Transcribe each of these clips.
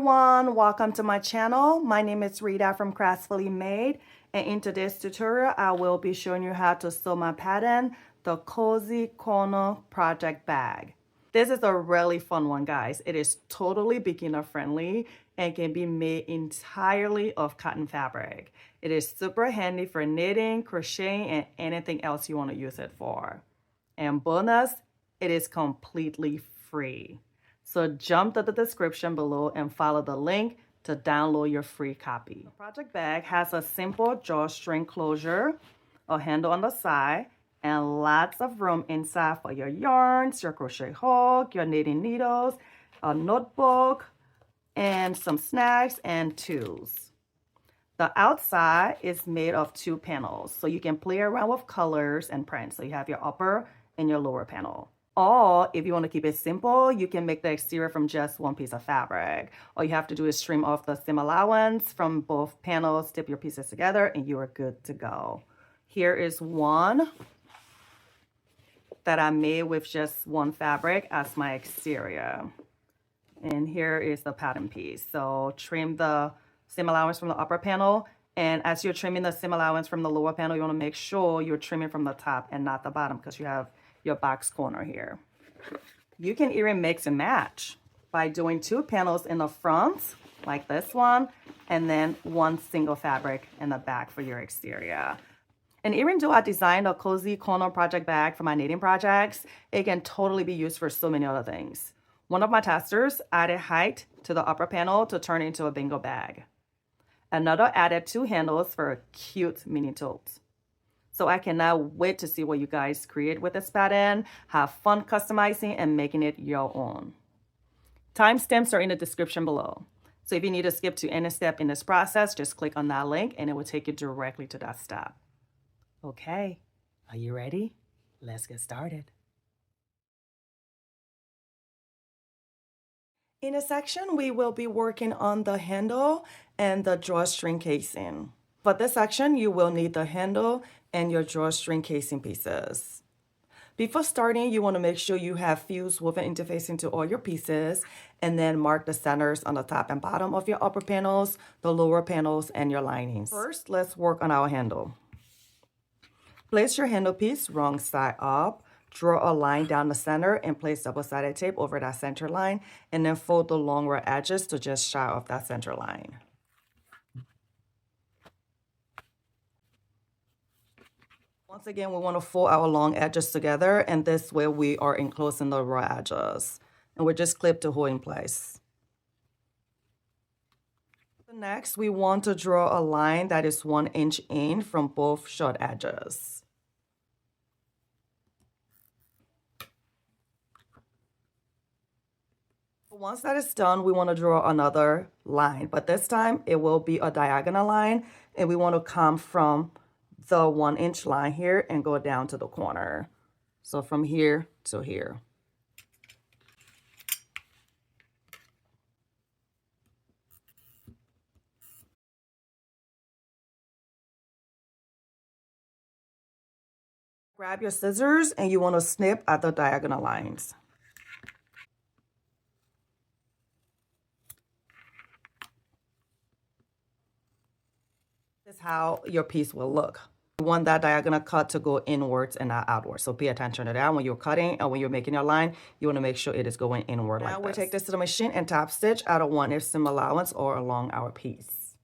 everyone, welcome to my channel. My name is Rita from Craftfully Made, and in today's tutorial I will be showing you how to sew my pattern, the Cozy Corner Project Bag. This is a really fun one, guys. It is totally beginner friendly and can be made entirely of cotton fabric. It is super handy for knitting, crocheting, and anything else you want to use it for. And bonus, it is completely free. So jump to the description below and follow the link to download your free copy. The project bag has a simple drawstring closure, a handle on the side, and lots of room inside for your yarns, your crochet hook, your knitting needles, a notebook, and some snacks and tools. The outside is made of 2 panels, so you can play around with colors and prints. So you have your upper and your lower panel. Or if you want to keep it simple, you can make the exterior from just one piece of fabric. All you have to do is trim off the seam allowance from both panels, tip your pieces together, and you are good to go. Here is one that I made with just one fabric as my exterior. And here is the pattern piece. So trim the seam allowance from the upper panel. And as you're trimming the seam allowance from the lower panel, you want to make sure you're trimming from the top and not the bottom because you have your box corner here. You can even mix and match by doing 2 panels in the front, like this one, and then one single fabric in the back for your exterior. And even though I designed a Cozy Corner project bag for my knitting projects, it can totally be used for so many other things. One of my testers added height to the upper panel to turn it into a bingo bag. Another added 2 handles for a cute mini tote. So I cannot wait to see what you guys create with this pattern. Have fun customizing and making it your own. Timestamps are in the description below. So if you need to skip to any step in this process, just click on that link and it will take you directly to that step. Okay, are you ready? Let's get started. In this section, we will be working on the handle and the drawstring casing. For this section, you will need the handle and your drawstring casing pieces. Before starting, you want to make sure you have fused woven interfacing to all your pieces and then mark the centers on the top and bottom of your upper panels, the lower panels, and your linings. First, let's work on our handle. Place your handle piece wrong side up. Draw a line down the center and place double-sided tape over that center line, and then fold the long raw edges to just shy of that center line. Once again, we want to fold our long edges together, and this way we are enclosing the raw edges. And we just clip to hold in place. Next, we want to draw a line that is 1 inch in from both short edges. Once that is done, we want to draw another line, but this time it will be a diagonal line, and we want to come from the 1 inch line here and go down to the corner. So from here to here. Grab your scissors and you want to snip at the diagonal lines. This is how your piece will look. You want that diagonal cut to go inwards and not outwards. So pay attention to that when you're cutting and when you're making your line. You want to make sure it is going inward like this. Now we'll take this to the machine and top stitch out of 1 inch seam allowance or along our piece.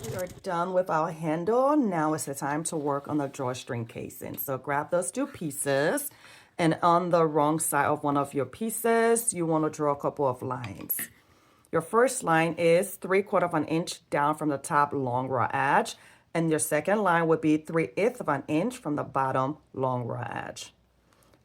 We are done with our handle. Now it's the time to work on the drawstring casing. So grab those 2 pieces. And on the wrong side of one of your pieces, you want to draw a couple of lines. Your first line is 3/4 inch down from the top long raw edge. And your second line would be 3/8 inch from the bottom long raw edge.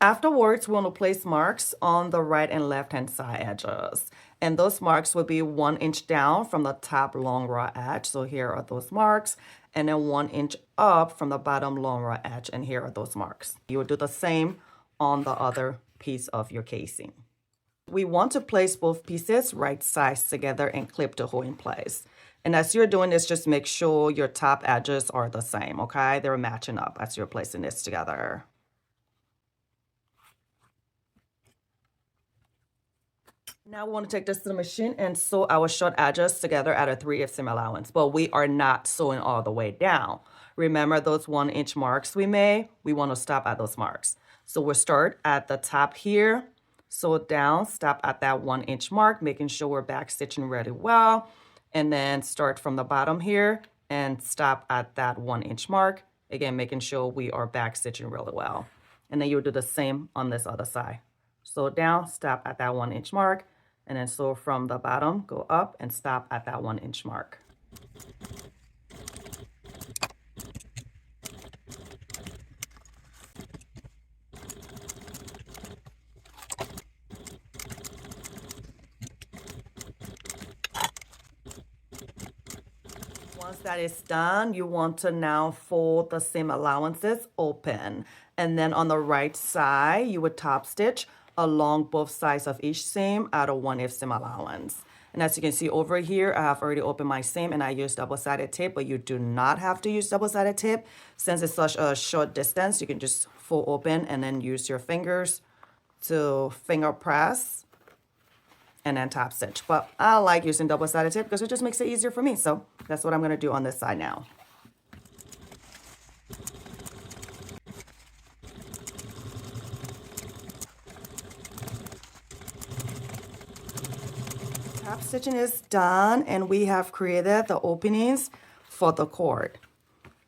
Afterwards, we want to place marks on the right and left hand side edges. And those marks will be 1 inch down from the top long raw edge. So here are those marks. And then 1 inch up from the bottom long raw edge. And here are those marks. You will do the same on the other piece of your casing. We want to place both pieces right sides together and clip the hole in place. And as you're doing this, just make sure your top edges are the same, okay? They're matching up as you're placing this together. Now we want to take this to the machine and sew our short edges together at a 3/8 seam allowance, but we are not sewing all the way down. Remember those 1-inch marks we made? We want to stop at those marks. So we'll start at the top here, sew it down, stop at that 1-inch mark, making sure we're back stitching really well, and then start from the bottom here and stop at that 1-inch mark. Again, making sure we are back stitching really well. And then you'll do the same on this other side. Sew it down, stop at that 1-inch mark, and then sew from the bottom, go up and stop at that 1-inch mark. Once that is done, you want to now fold the seam allowances open. And then on the right side, you would top stitch along both sides of each seam at a 1/8 seam allowance. And as you can see over here, I have already opened my seam and I use double-sided tape, but you do not have to use double-sided tape. Since it's such a short distance, you can just fold open and then use your fingers to finger press and then top stitch. But I like using double-sided tape because it just makes it easier for me. So that's what I'm going to do on this side now. Top stitching is done and we have created the openings for the cord.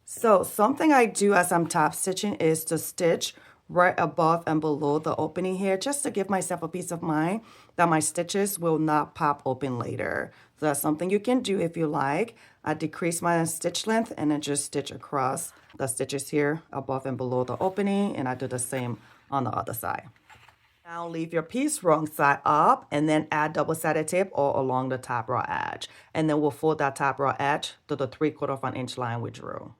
So something I do as I'm top stitching is to stitch right above and below the opening here, just to give myself a peace of mind that my stitches will not pop open later. So that's something you can do if you like. I decrease my stitch length and then just stitch across the stitches here above and below the opening, and I do the same on the other side. Now leave your piece wrong side up and then add double-sided tape all along the top raw edge. And then we'll fold that top raw edge to the 3/4 inch line we drew.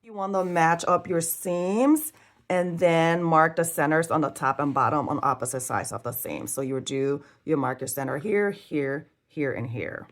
You want to match up your seams and then mark the centers on the top and bottom on opposite sides of the seam. So you mark your center here, here, here, and here.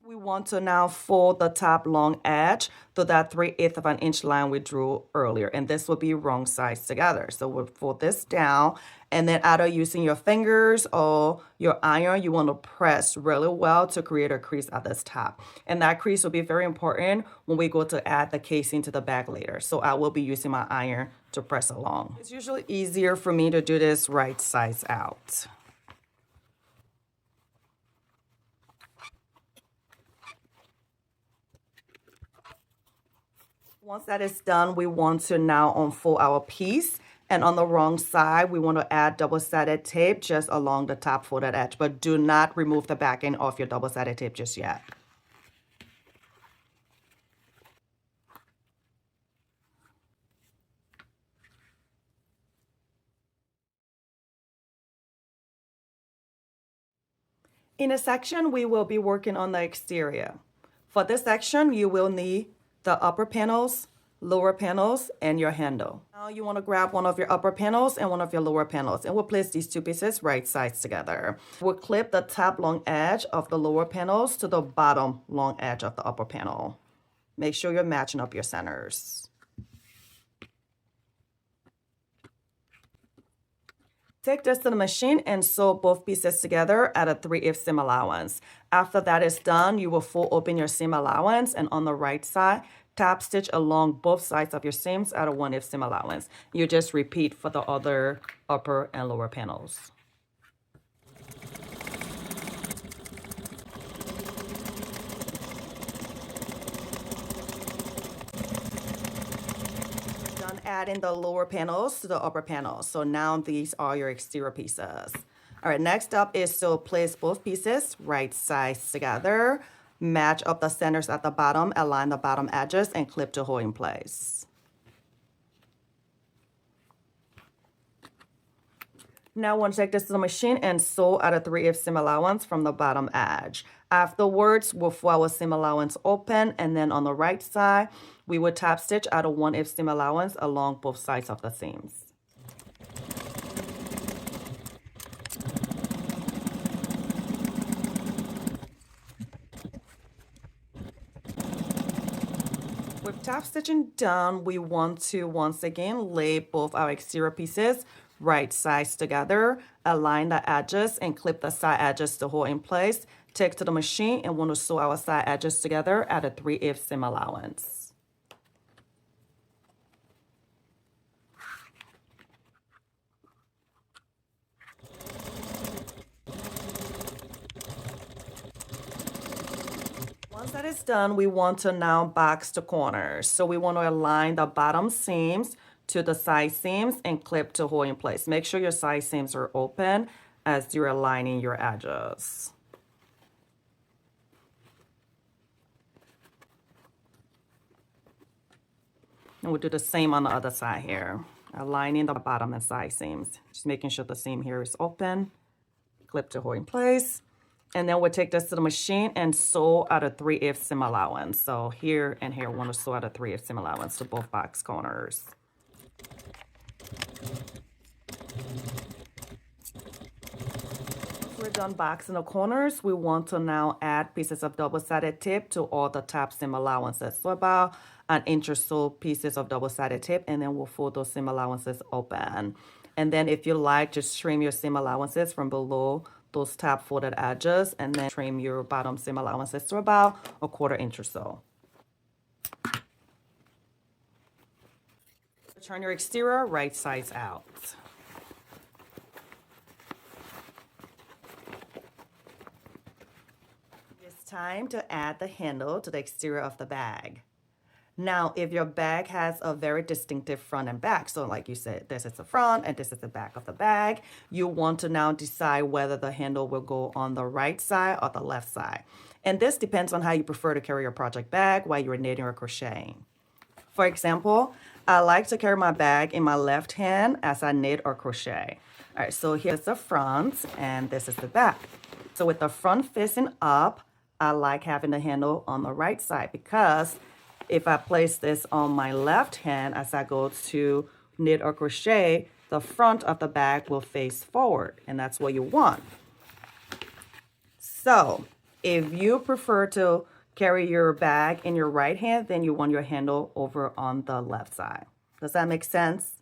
We want to now fold the top long edge to that 3/8 inch line we drew earlier, and this will be wrong sides together. So we'll fold this down, and then either using your fingers or your iron, you want to press really well to create a crease at this top. And that crease will be very important when we go to add the casing to the bag later. So I will be using my iron to press along. It's usually easier for me to do this right sides out. Once that is done, we want to now unfold our piece. And on the wrong side, we want to add double-sided tape just along the top folded edge. But do not remove the back end of your double-sided tape just yet. In a section, we will be working on the exterior. For this section, you will need the upper panels, lower panels, and your handle. Now you want to grab one of your upper panels and one of your lower panels, and we'll place these two pieces right sides together. We'll clip the top long edge of the lower panels to the bottom long edge of the upper panel. Make sure you're matching up your centers. Take this to the machine and sew both pieces together at a 3/8 seam allowance. After that is done, you will fold open your seam allowance, and on the right side, top stitch along both sides of your seams at a 1/8 seam allowance. You just repeat for the other upper and lower panels. Adding the lower panels to the upper panels. So now these are your exterior pieces. All right, next up is to place both pieces right sides together, match up the centers at the bottom, align the bottom edges, and clip the hole in place. Now I want to take this to the machine and sew at a 3/8 seam allowance from the bottom edge. Afterwards, we'll fold our seam allowance open, and then on the right side, we will tap stitch at a 1/8 seam allowance along both sides of the seams. With tap stitching done, we want to once again lay both our exterior pieces right sides together, align the edges, and clip the side edges to hold in place. Take to the machine and want to sew our side edges together at a 3/8 seam allowance. Once that is done, we want to now box the corners. So we want to align the bottom seams to the side seams and clip to hold in place. Make sure your side seams are open as you're aligning your edges. And we'll do the same on the other side here. Aligning the bottom and side seams. Just making sure the seam here is open. Clip to hold in place. And then we'll take this to the machine and sew at a 3/8 seam allowance. So here and here, we want to sew at a 3/8 seam allowance to both box corners. Once we're done boxing the corners, we want to now add pieces of double-sided tape to all the top seam allowances. So about an inch or so pieces of double-sided tape, and then we'll fold those seam allowances open. And then if you like, just trim your seam allowances from below those top folded edges, and then trim your bottom seam allowances to about a 1/4 inch or so. Turn your exterior right sides out. It's time to add the handle to the exterior of the bag. Now, if your bag has a very distinctive front and back, so like you said, this is the front and this is the back of the bag, you want to now decide whether the handle will go on the right side or the left side. And this depends on how you prefer to carry your project bag while you're knitting or crocheting. For example, I like to carry my bag in my left hand as I knit or crochet. All right, so here's the front and this is the back. So with the front facing up, I like having the handle on the right side because if I place this on my left hand as I go to knit or crochet, the front of the bag will face forward, and that's what you want. So if you prefer to carry your bag in your right hand, then you want your handle over on the left side. Does that make sense?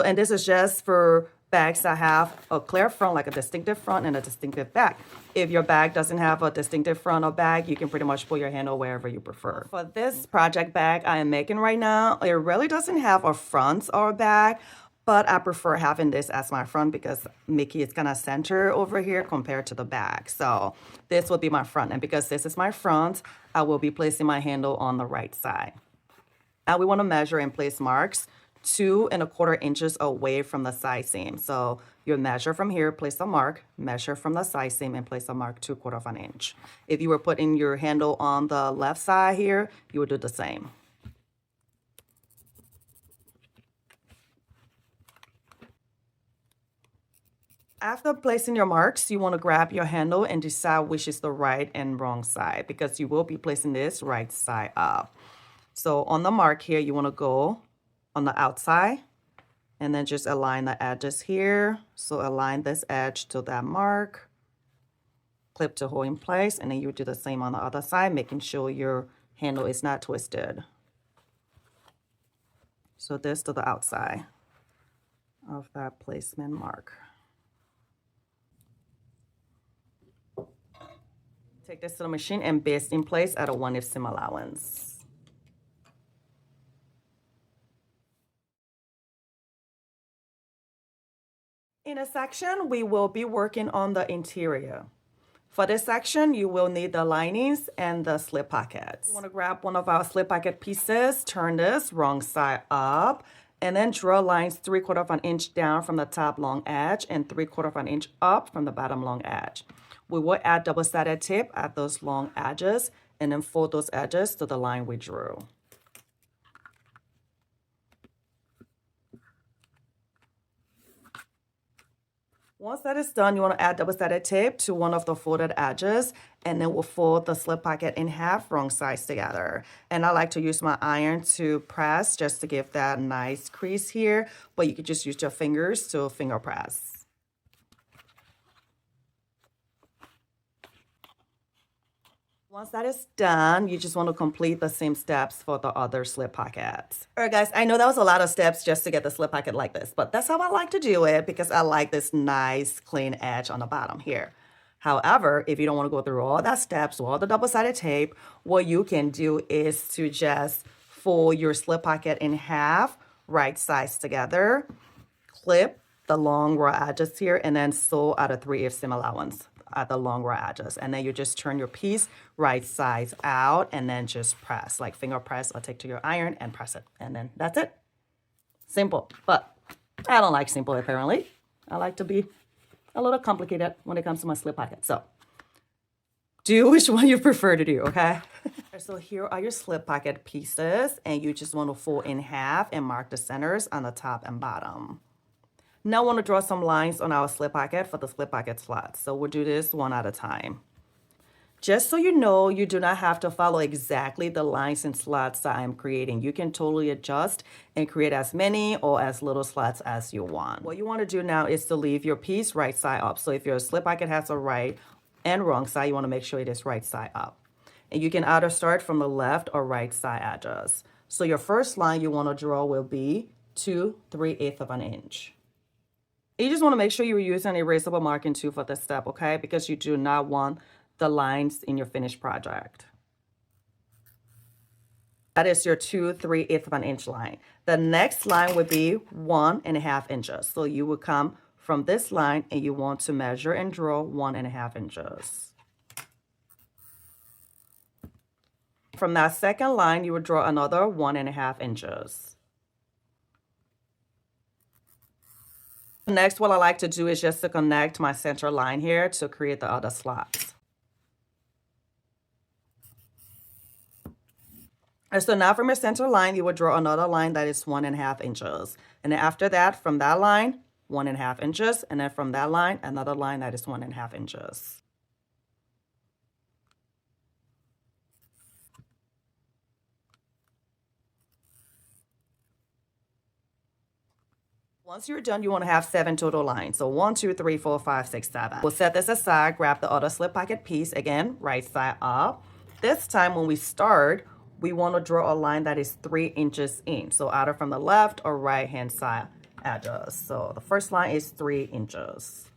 And this is just for bags that have a clear front, like a distinctive front and a distinctive back. If your bag doesn't have a distinctive front or back, you can pretty much put your handle wherever you prefer. For this project bag I am making right now, it really doesn't have a front or a back, but I prefer having this as my front because Mickey is gonna center over here compared to the back. So this will be my front, and because this is my front, I will be placing my handle on the right side. Now we wanna measure and place marks 2 1/4 inches away from the side seam. So you measure from here, place a mark, measure from the side seam, and place a mark 2/4 inch. If you were putting your handle on the left side here, you would do the same. After placing your marks, you want to grab your handle and decide which is the right and wrong side because you will be placing this right side up. So on the mark here, you want to go on the outside and then just align the edges here. So align this edge to that mark, clip to hold in place, and then you do the same on the other side, making sure your handle is not twisted. So this to the outside of that placement mark. Take this to the machine and baste in place at a 1/8 seam allowance. In a section, we will be working on the interior. For this section, you will need the linings and the slip pockets. You want to grab one of our slip pocket pieces, turn this wrong side up, and then draw lines 3/4 inch down from the top long edge and 3/4 inch up from the bottom long edge. We will add double-sided tape at those long edges and then fold those edges to the line we drew. Once that is done, you want to add double-sided tape to one of the folded edges, and then we'll fold the slip pocket in half, wrong sides together. And I like to use my iron to press just to give that nice crease here, but you could just use your fingers to finger press. Once that is done, you just want to complete the same steps for the other slip pockets. All right, guys, I know that was a lot of steps just to get the slip pocket like this, but that's how I like to do it because I like this nice clean edge on the bottom here. However, if you don't want to go through all that steps, all the double-sided tape, what you can do is to just fold your slip pocket in half, right sides together, clip the long raw edges here, and then sew at a 3/8 seam allowance at the long raw edges. And then you just turn your piece right sides out and then just press, like finger press or take to your iron and press it. And then that's it. Simple. But I don't like simple apparently. I like to be a little complicated when it comes to my slip pocket. So do which one you prefer to do, okay? So here are your slip pocket pieces, and you just want to fold in half and mark the centers on the top and bottom. Now I want to draw some lines on our slip pocket for the slip pocket slots. So we'll do this one at a time. Just so you know, you do not have to follow exactly the lines and slots that I'm creating. You can totally adjust and create as many or as little slots as you want. What you want to do now is to leave your piece right side up. So if your slip pocket has a right and wrong side, you want to make sure it is right side up. And you can either start from the left or right side edges. So your first line you want to draw will be 2 3/8 of an inch. You just want to make sure you're using an erasable marking tool for this step, okay? Because you do not want the lines in your finished project. That is your 2 3/8 of an inch line. The next line would be 1.5 inches. So you would come from this line and you want to measure and draw 1.5 inches. From that second line, you would draw another 1.5 inches. Next, what I like to do is just to connect my center line here to create the other slots. And so now from your center line, you would draw another line that is 1.5 inches. And then after that, from that line, 1.5 inches. And then from that line, another line that is 1.5 inches. Once you're done, you want to have 7 total lines. So 1, 2, 3, 4, 5, 6, 7. We'll set this aside, grab the other slip pocket piece, again, right side up. This time when we start, we want to draw a line that is 3 inches in. So either from the left or right hand side edges. So the first line is 3 inches.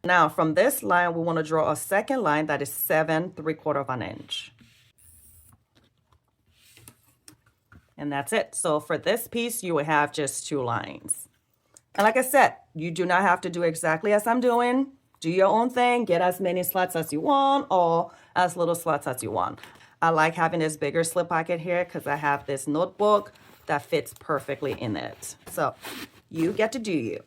Now from this line, we want to draw a second line that is 7 3/4 of an inch. And that's it. So for this piece, you would have just 2 lines. And like I said, you do not have to do exactly as I'm doing. Do your own thing. Get as many slots as you want or as little slots as you want. I like having this bigger slip pocket here because I have this notebook that fits perfectly in it. So you get to do you.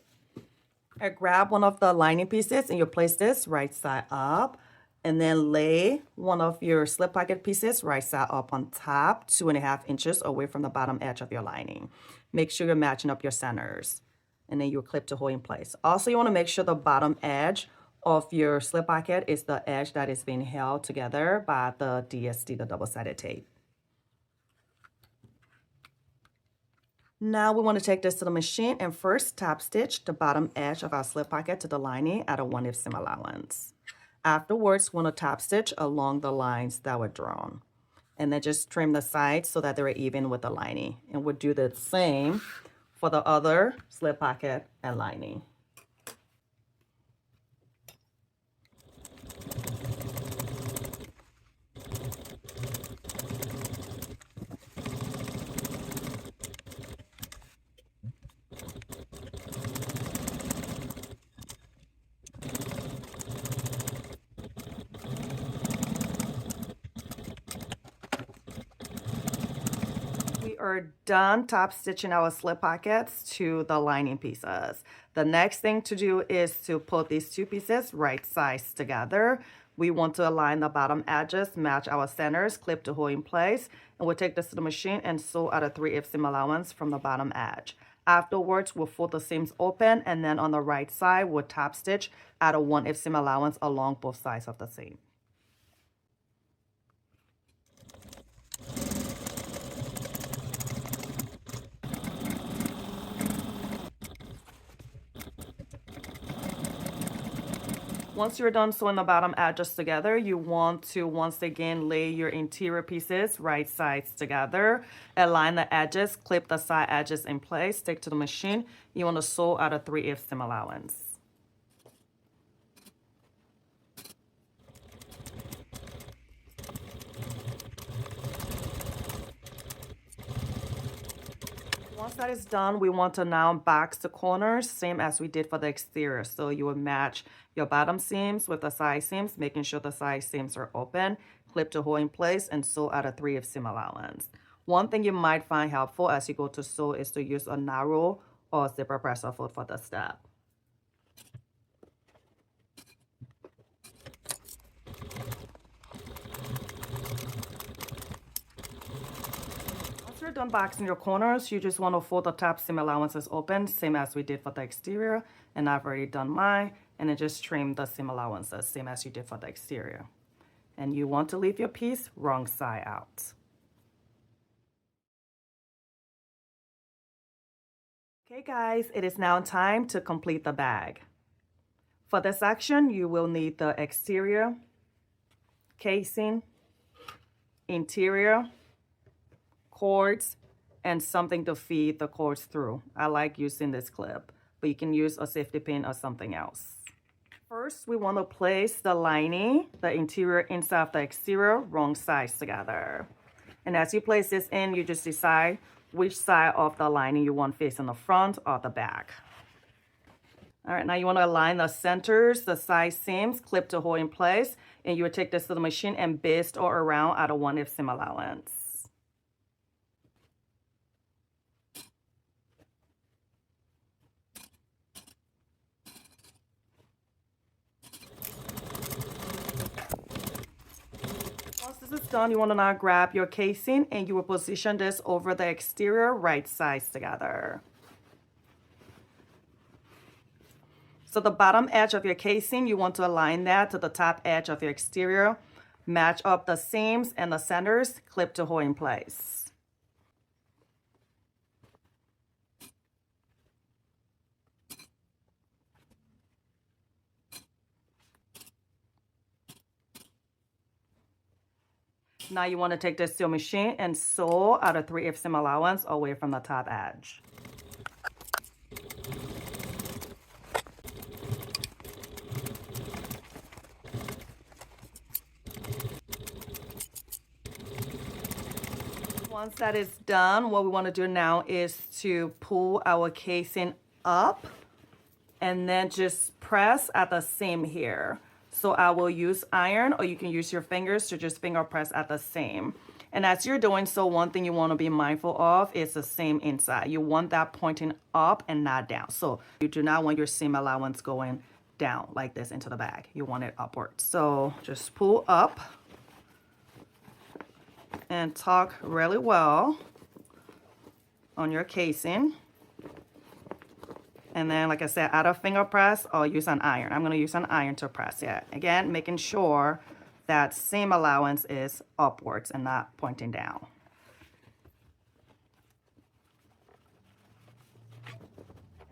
I grab one of the lining pieces and you place this right side up. And then lay one of your slip pocket pieces right side up on top, 2.5 inches away from the bottom edge of your lining. Make sure you're matching up your centers. And then you clip to hold in place. Also, you want to make sure the bottom edge of your slip pocket is the edge that is being held together by the DST, the double-sided tape. Now we want to take this to the machine and first top stitch the bottom edge of our slip pocket to the lining at a 1/8 seam allowance. Afterwards, we want to top stitch along the lines that were drawn. And then just trim the sides so that they're even with the lining. And we'll do the same for the other slip pocket and lining. Are done top stitching our slip pockets to the lining pieces. The next thing to do is to put these 2 pieces right sides together, we want to align the bottom edges, match our centers, clip to hold in place, and we'll take this to the machine and sew at a 3/8 seam allowance from the bottom edge. Afterwards, we'll fold the seams open, and then on the right side, we'll top stitch at a 1/8 seam allowance along both sides of the seam. Once you're done sewing the bottom edges together, you want to once again lay your interior pieces right sides together, align the edges, clip the side edges in place, take to the machine. You want to sew at a 3/8 seam allowance. Once that is done, we want to now box the corners, same as we did for the exterior. So you will match your bottom seams with the side seams, making sure the side seams are open, clip to hold in place, and sew at a 3/8 seam allowance. One thing you might find helpful as you go to sew is to use a narrow or zipper presser foot for the step. Once you're done boxing your corners, you just want to fold the top seam allowances open, same as we did for the exterior. And I've already done mine, and then just trim the seam allowances, same as you did for the exterior. And you want to leave your piece wrong side out. Okay guys, it is now time to complete the bag. For this section, you will need the exterior, casing, interior, cords, and something to feed the cords through. I like using this clip, but you can use a safety pin or something else. First, we want to place the lining, the interior inside of the exterior, wrong sides together. And as you place this in, you just decide which side of the lining you want facing the front or the back. All right, now you want to align the centers, the side seams, clip to hold in place, and you will take this to the machine and baste or around at a 1/8 seam allowance. Once this is done, you want to now grab your casing and you will position this over the exterior right sides together. So the bottom edge of your casing, you want to align that to the top edge of your exterior. Match up the seams and the centers, clip to hold in place. Now you want to take this to your machine and sew at a 3/8 seam allowance away from the top edge. Once that is done, what we want to do now is to pull our casing up and then just press at the seam here. So I will use iron, or you can use your fingers to just finger press at the seam. And as you're doing so, one thing you want to be mindful of is the seam inside. You want that pointing up and not down. So you do not want your seam allowance going down like this into the bag. You want it upward. So just pull up and tuck really well on your casing. And then, like I said, add a finger press or use an iron. I'm going to use an iron to press it. Again, making sure that seam allowance is upwards and not pointing down.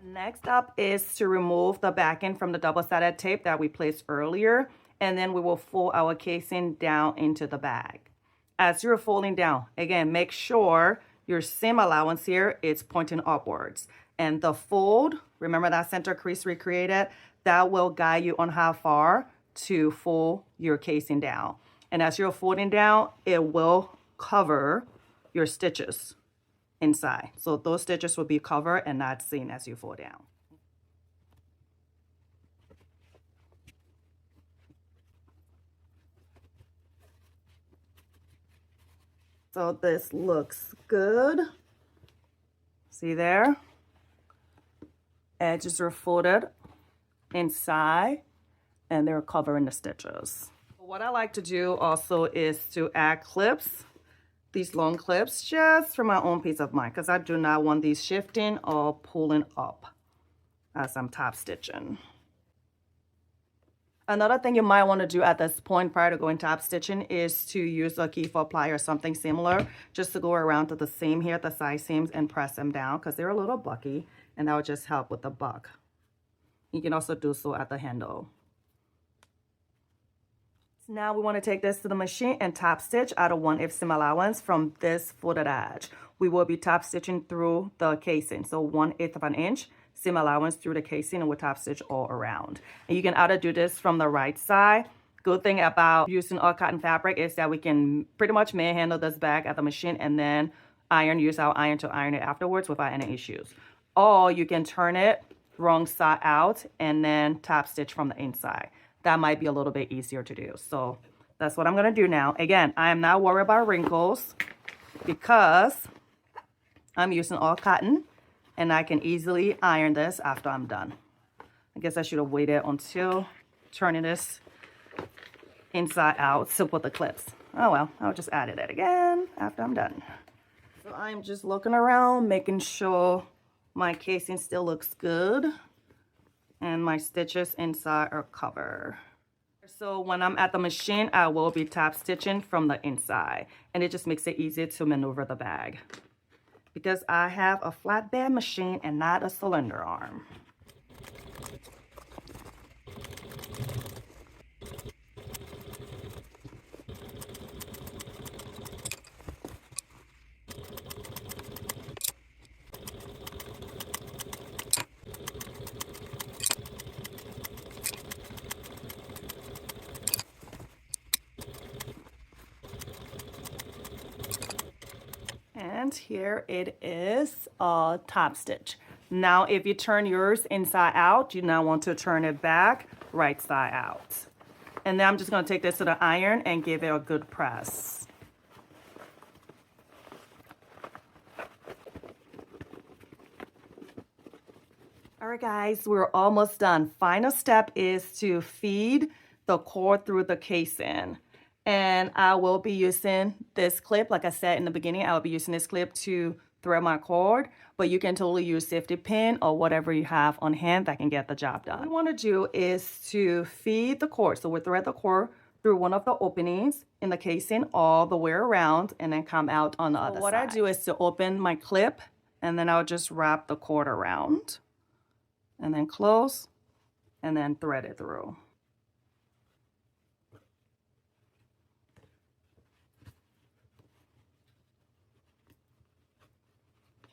Next up is to remove the backing from the double-sided tape that we placed earlier. And then we will fold our casing down into the bag. As you're folding down, again, make sure your seam allowance here is pointing upwards. And the fold, remember that center crease we created, that will guide you on how far to fold your casing down. And as you're folding down, it will cover your stitches inside. So those stitches will be covered and not seen as you fold down. So this looks good. See there? Edges are folded inside and they're covering the stitches. What I like to do also is to add clips, these long clips, just for my own peace of mind, because I do not want these shifting or pulling up as I'm top stitching. Another thing you might want to do at this point prior to going top stitching is to use a key-four ply or something similar just to go around to the seam here at the side seams and press them down because they're a little bucky, and that will just help with the buck. You can also do so at the handle. So now we want to take this to the machine and top stitch at a 1/8 seam allowance from this folded edge. We will be top stitching through the casing, so 1/8 of an inch seam allowance through the casing, and we'll top stitch all around. And you can either do this from the right side. Good thing about using all cotton fabric is that we can pretty much manhandle this bag at the machine and then use our iron to iron it afterwards without any issues. Or you can turn it wrong side out and then top stitch from the inside. That might be a little bit easier to do. So that's what I'm going to do now. Again, I am not worried about wrinkles because I'm using all cotton and I can easily iron this after I'm done. I guess I should have waited until turning this inside out to put the clips. Oh well, I'll just add it again after I'm done. So I'm just looking around, making sure my casing still looks good and my stitches inside are covered. So when I'm at the machine, I will be top stitching from the inside, and it just makes it easier to maneuver the bag because I have a flatbed machine and not a cylinder arm. And here it is, top stitch. Now if you turn yours inside out, you now want to turn it back right side out. And then I'm just going to take this to the iron and give it a good press. All right guys, we're almost done. Final step is to feed the cord through the casing. And I will be using this clip. Like I said in the beginning, I will be using this clip to thread my cord, but you can totally use safety pin or whatever you have on hand that can get the job done. What we want to do is to feed the cord. So we thread the cord through one of the openings in the casing all the way around and then come out on the other side. What I do is to open my clip and then I'll just wrap the cord around and then close and then thread it through.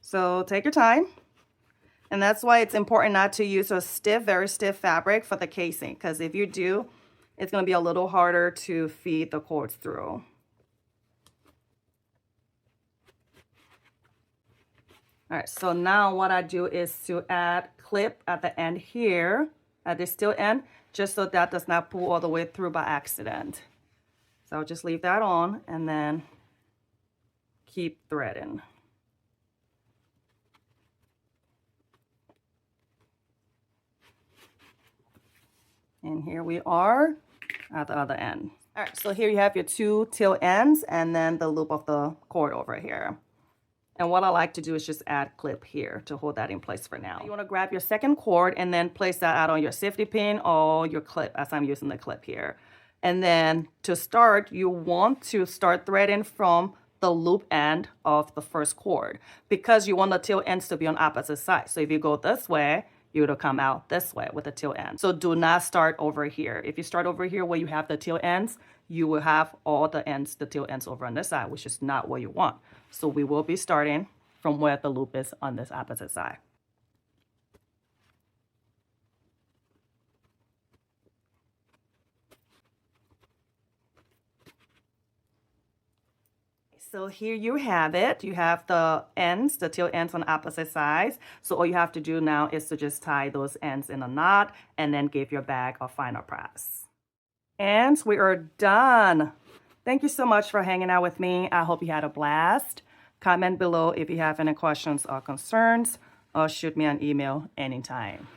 So take your time, and that's why it's important not to use a stiff, very stiff fabric for the casing, because if you do, it's going to be a little harder to feed the cords through. All right, so now what I do is to add clip at the end here, at the steel end, just so that does not pull all the way through by accident. So I'll just leave that on and then keep threading. And here we are at the other end. All right, so here you have your two tail ends and then the loop of the cord over here. And what I like to do is just add clip here to hold that in place for now. You want to grab your second cord and then place that out on your safety pin or your clip, as I'm using the clip here. And then to start, you want to start threading from the loop end of the first cord because you want the tail ends to be on opposite sides. So if you go this way, you would come out this way with the tail end. So do not start over here. If you start over here where you have the tail ends, you will have all the ends, the tail ends over on this side, which is not what you want. So we will be starting from where the loop is on this opposite side. So here you have it. You have the ends, the tail ends on opposite sides. So all you have to do now is to just tie those ends in a knot and then give your bag a final press. And we are done. Thank you so much for hanging out with me. I hope you had a blast. Comment below if you have any questions or concerns, or shoot me an email anytime.